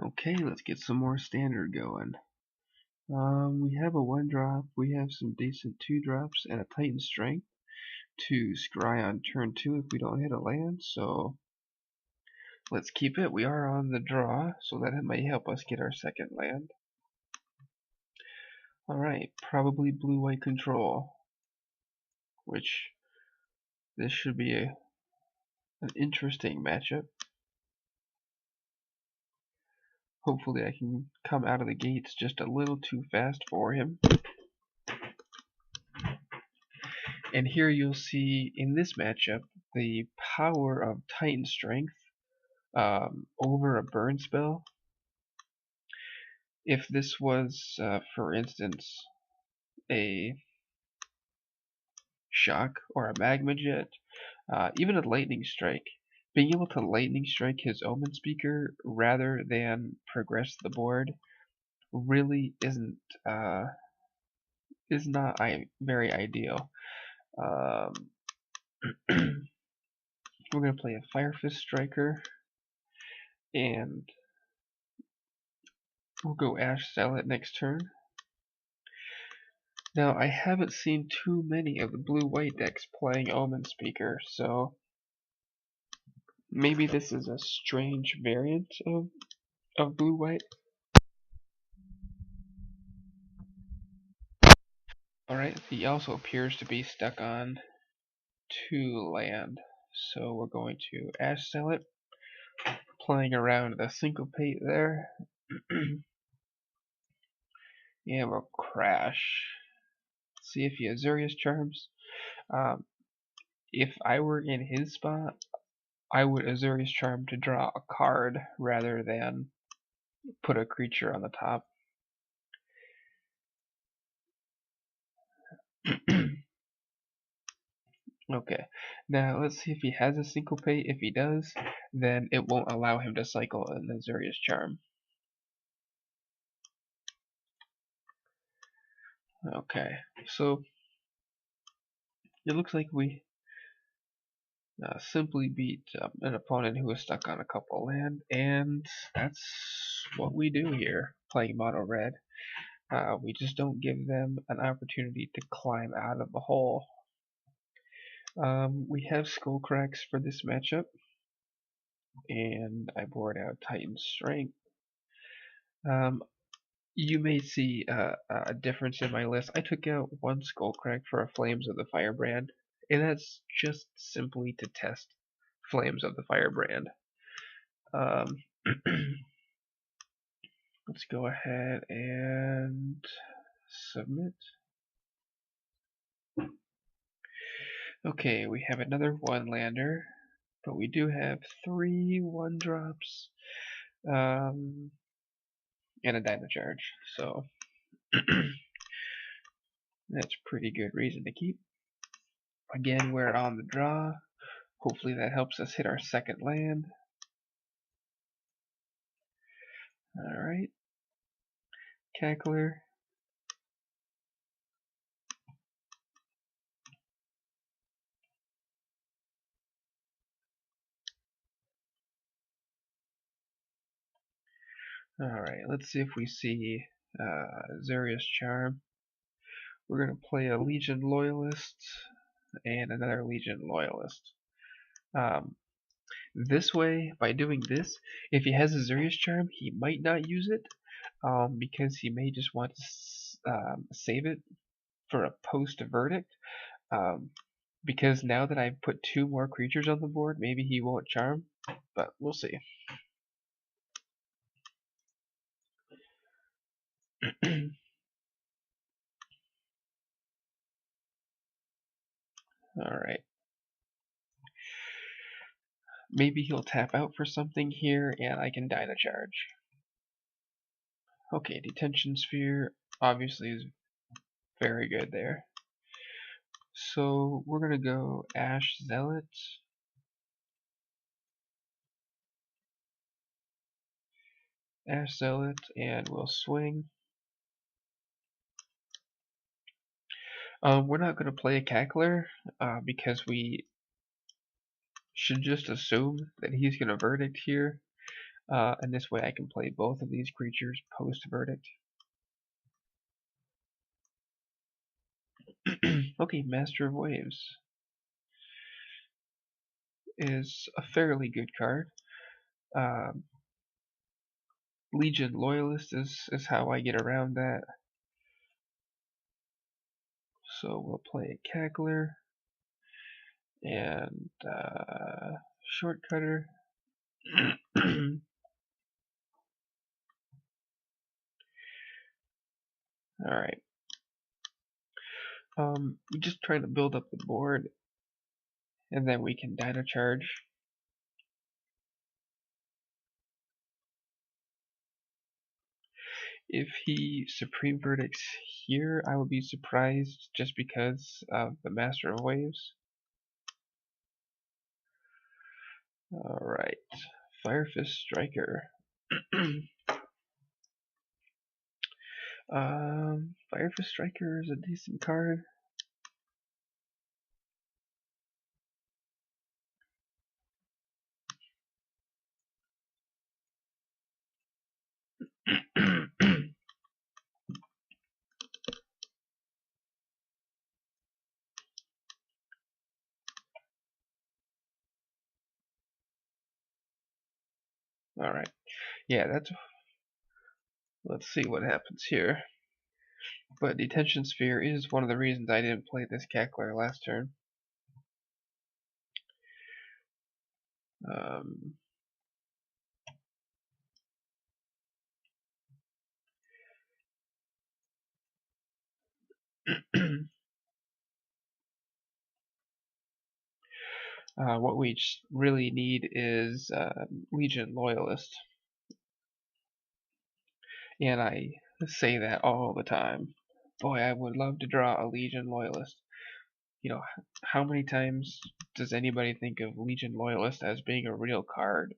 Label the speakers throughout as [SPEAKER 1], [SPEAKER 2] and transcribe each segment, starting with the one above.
[SPEAKER 1] Okay, let's get some more standard going. We have a 1-drop, we have some decent 2-drops, and a Titan Strength to scry on turn 2 if we don't hit a land, so let's keep it. We are on the draw, so that might help us get our second land. Alright, probably blue-white control, which this should be an interesting matchup. Hopefully I can come out of the gates just a little too fast for him. And here you'll see in this matchup the power of Titan Strength over a burn spell. If this was, for instance, a shock or a magma jet, even a lightning strike, being able to lightning strike his Omen Speaker rather than progress the board really is not very ideal. We're gonna play a Fire Fist Striker, and we'll go Ash Zealot next turn. Now, I haven't seen too many of the blue-white decks playing Omen Speaker, so maybe this is a strange variant of blue-white. Alright, he also appears to be stuck on 2 land, so we're going to Ash Zealot, playing around the Syncopate there, and we'll crash. See if he has Azurius Charms. If I were in his spot, I would Azurius Charm to draw a card rather than put a creature on the top. Okay, now let's see if he has a Syncopate. If he does, then it won't allow him to cycle an Azurius Charm. Okay, so it looks like we simply beat an opponent who was stuck on a couple land, and that's what we do here, playing mono red. We just don't give them an opportunity to climb out of the hole. We have Skull Cracks for this matchup, and I board out Titan Strength. You may see a difference in my list. I took out 1 Skullcrack for a Flames of the Firebrand, and that's just simply to test Flames of the Firebrand. Let's go ahead and submit. Okay, we have another 1-lander, but we do have 3 1-drops and a Dino Charge, so that's pretty good reason to keep. Again, we're on the draw. Hopefully that helps us hit our second land. Alright. Cackler. Alright, let's see if we see Azurius Charm. We're going to play a Legion Loyalist and another Legion Loyalist. This way, by doing this, if he has Azurius Charm, he might not use it because he may just want to save it for a post-verdict. Because now that I've put 2 more creatures on the board, maybe he won't charm, but we'll see. Alright. Maybe he'll tap out for something here, and I can Dino Charge. Okay, Detention Sphere obviously is very good there. So we're gonna go Ash Zealot. Ash Zealot, and we'll swing. We're not gonna play a Cackler because we should just assume that he's gonna verdict here. And this way I can play both of these creatures post-verdict. Okay, Master of Waves is a fairly good card. Legion Loyalist is how I get around that. So we'll play a Cackler and Shortcutter. Alright. We're just trying to build up the board, and then we can Dino Charge. If he Supreme Verdicts here, I would be surprised just because of the Master of Waves. Alright, Firefist Striker. Firefist Striker is a decent card. Alright, yeah, let's see what happens here. But Detention Sphere is one of the reasons I didn't play this Cackler last turn. What we really need is Legion Loyalist. And I say that all the time. Boy, I would love to draw a Legion Loyalist. You know, how many times does anybody think of Legion Loyalist as being a real card?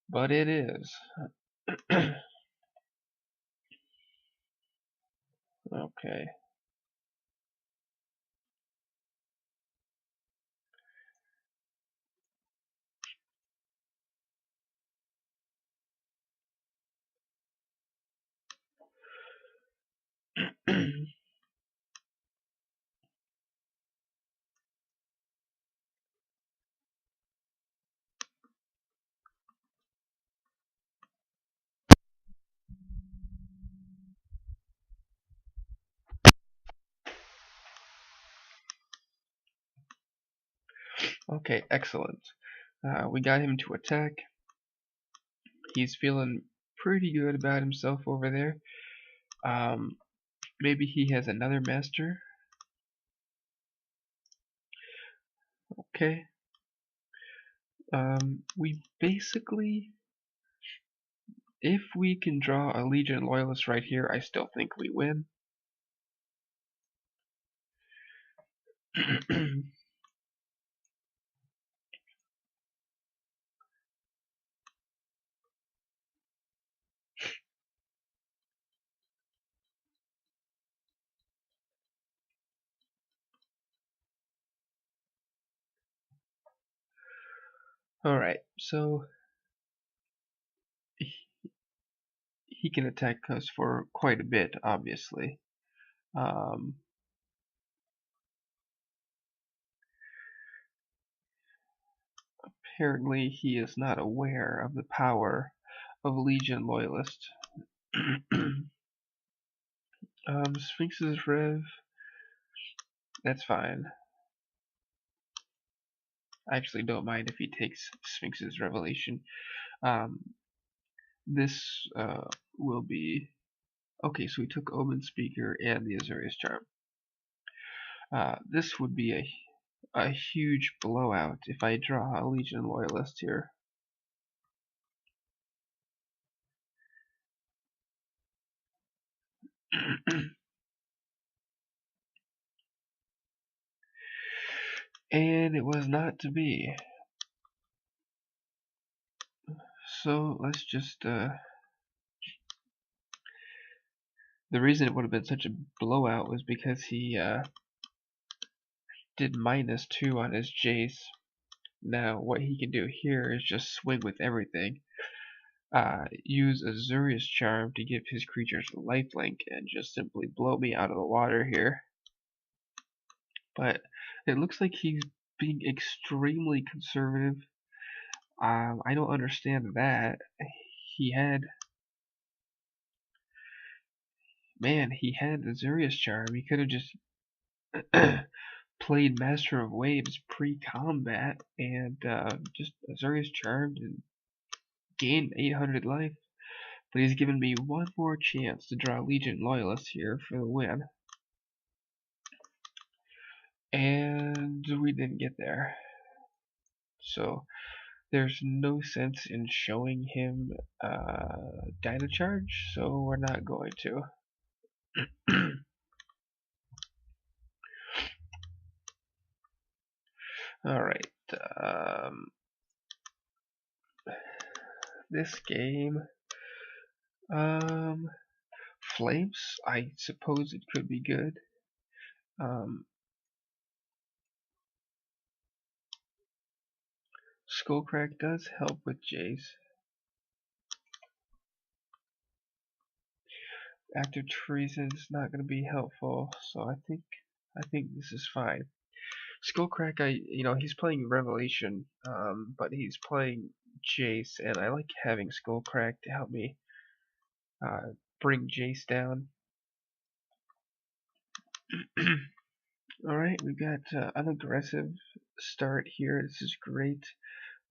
[SPEAKER 1] But it is. Okay. Okay, excellent. We got him to attack. He's feeling pretty good about himself over there. Maybe he has another master. Okay. We basically, if we can draw a Legion Loyalist right here, I still think we win. Alright, so he can attack us for quite a bit, obviously. Apparently he is not aware of the power of Legion Loyalist. Sphinx's Rev, that's fine. I actually don't mind if he takes Sphinx's Revelation. This will be... Okay, so we took Omen Speaker and the Azorius Charm. This would be a huge blowout if I draw a Legion Loyalist here. And it was not to be. So let's just the reason it would have been such a blowout was because he did -2 on his Jace. Now, what he can do here is just swing with everything. Use Azuria's Charm to give his creatures lifelink and just simply blow me out of the water here. But it looks like he's being extremely conservative. I don't understand that. He had Azuria's Charm. He could have just played Master of Waves pre-combat and just Azuria's Charmed and gained 800 life. But he's given me one more chance to draw Legion Loyalist here for the win. And we didn't get there. So there's no sense in showing him Dino Charge, so we're not going to. Alright, this game, Flames, I suppose it could be good. Skullcrack does help with Jace. Active Treason is not going to be helpful, so I think this is fine. Skullcrack, he's playing Revelation, but he's playing Jace, and I like having Skullcrack to help me bring Jace down. Alright, we got an aggressive start here. This is great.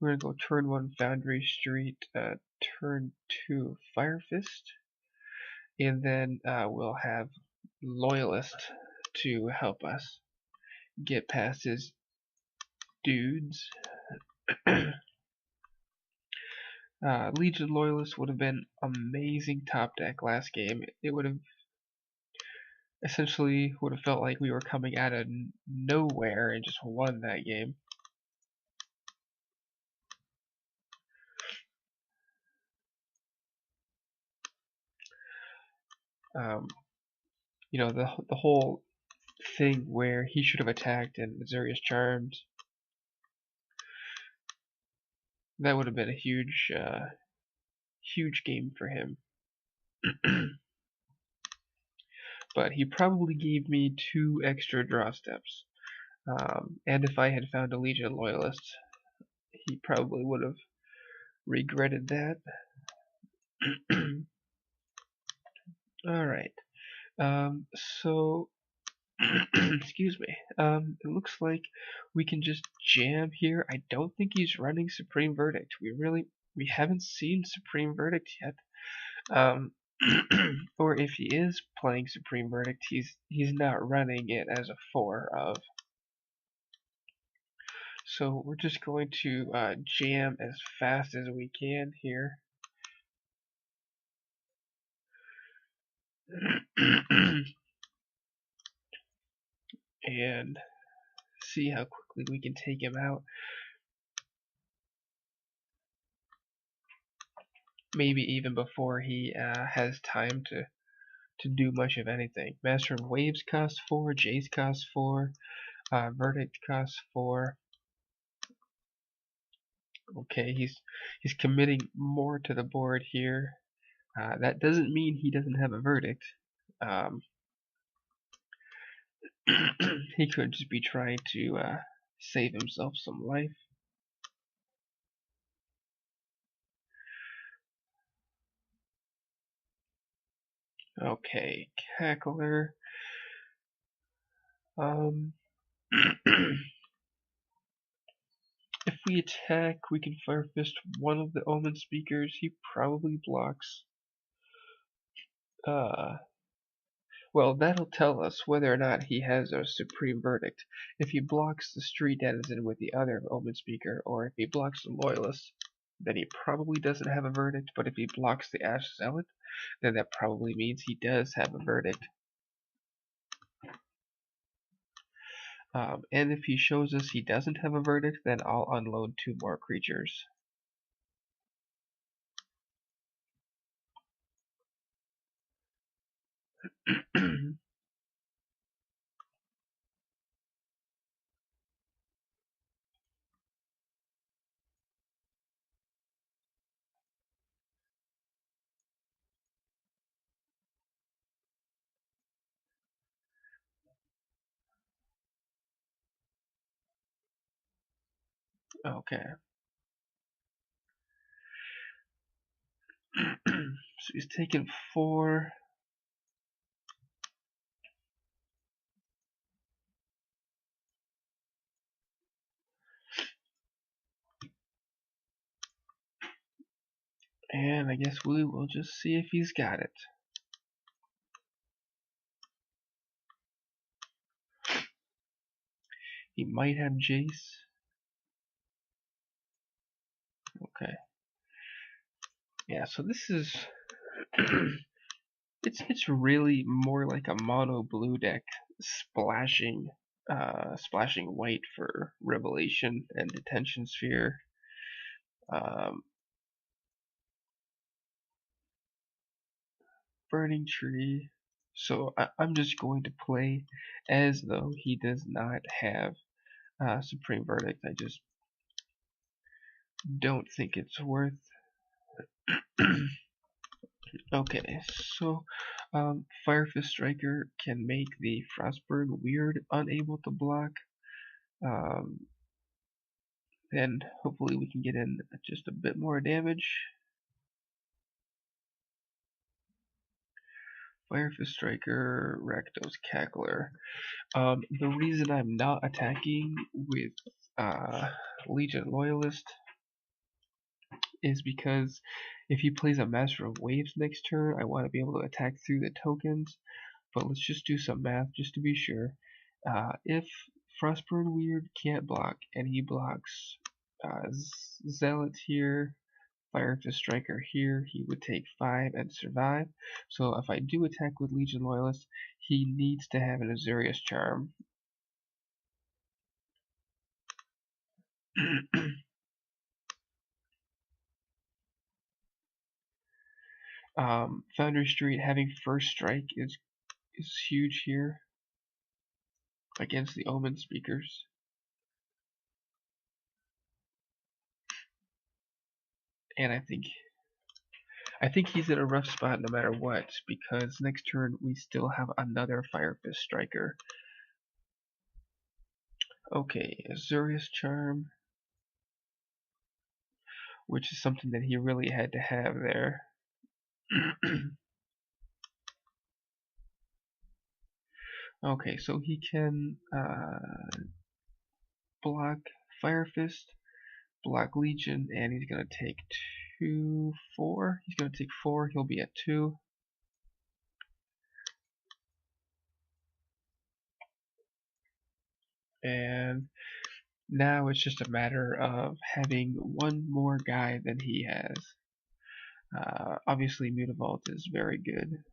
[SPEAKER 1] We're going to go turn 1 Foundry Street, turn 2 Fire Fist, and then we'll have Loyalist to help us get past his dudes. Legion Loyalist would have been amazing top deck last game. It would have essentially felt like we were coming out of nowhere and just won that game. The whole thing where he should have attacked and Azuria's Charmed, that would have been a huge game for him. But he probably gave me 2 extra draw steps. And if I had found a Legion Loyalist, he probably would have regretted that. Alright. So, excuse me. It looks like we can just jam here. I don't think he's running Supreme Verdict. We haven't seen Supreme Verdict yet. Or if he is playing Supreme Verdict, he's not running it as a 4 of. So we're just going to jam as fast as we can here. And see how quickly we can take him out. Maybe even before he has time to do much of anything. Master of Waves costs 4, Jace costs 4, Verdict costs 4. Okay, he's committing more to the board here. That doesn't mean he doesn't have a Verdict. He could just be trying to save himself some life. Okay, Cackler. If we attack, we can Fire Fist one of the Omen Speakers. He probably blocks. Well, that'll tell us whether or not he has a Supreme Verdict. If he blocks the Street Denizen with the other Omen Speaker, or if he blocks the Loyalist, then he probably doesn't have a Verdict. But if he blocks the Ash Zealot, then that probably means he does have a Verdict. And if he shows us he doesn't have a Verdict, then I'll unload 2 more creatures. Okay. So he's taking 4. And I guess we will just see if he's got it. He might have Jace. Okay. Yeah, so this is it's really more like a mono blue deck splashing splashing white for Revelation and Detention Sphere. Burning Tree. So I'm just going to play as though he does not have Supreme Verdict. I just don't think it's worth. Okay, so Fire Fist Striker can make the Frostburn weird, unable to block. Then hopefully we can get in just a bit more damage. Fire Fist Striker, Rakdos Cackler. The reason I'm not attacking with Legion Loyalist is because if he plays a Master of Waves next turn, I want to be able to attack through the tokens. But let's just do some math just to be sure. If Frostburn Weird can't block, and he blocks Zealot here, Fire Fist Striker here, he would take 5 and survive. So if I do attack with Legion Loyalist, he needs to have an Azurius Charm. Foundry Street having first strike is huge here against the Omen Speakers. And I think he's in a rough spot no matter what, because next turn we still have another Fire Fist Striker. Okay, Azurius Charm, which is something that he really had to have there. Okay, so he can block Fire Fist, block Legion, and he's going to take 2, 4. He's going to take 4, he'll be at 2. And now it's just a matter of having one more guy than he has. Obviously Mutavault is very good.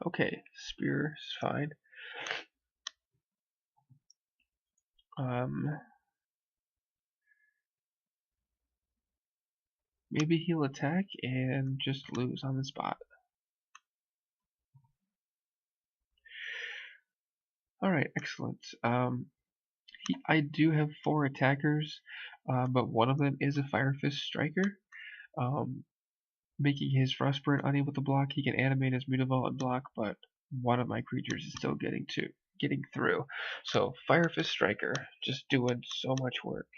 [SPEAKER 1] Okay, Spear is fine. Maybe he'll attack and just lose on the spot. Alright, excellent. I do have 4 attackers, but one of them is a Fire Fist Striker. Making his Frostburn unable to block, he can animate his Mutavault and block, but one of my creatures is still getting through. So Fire Fist Striker, just doing so much work.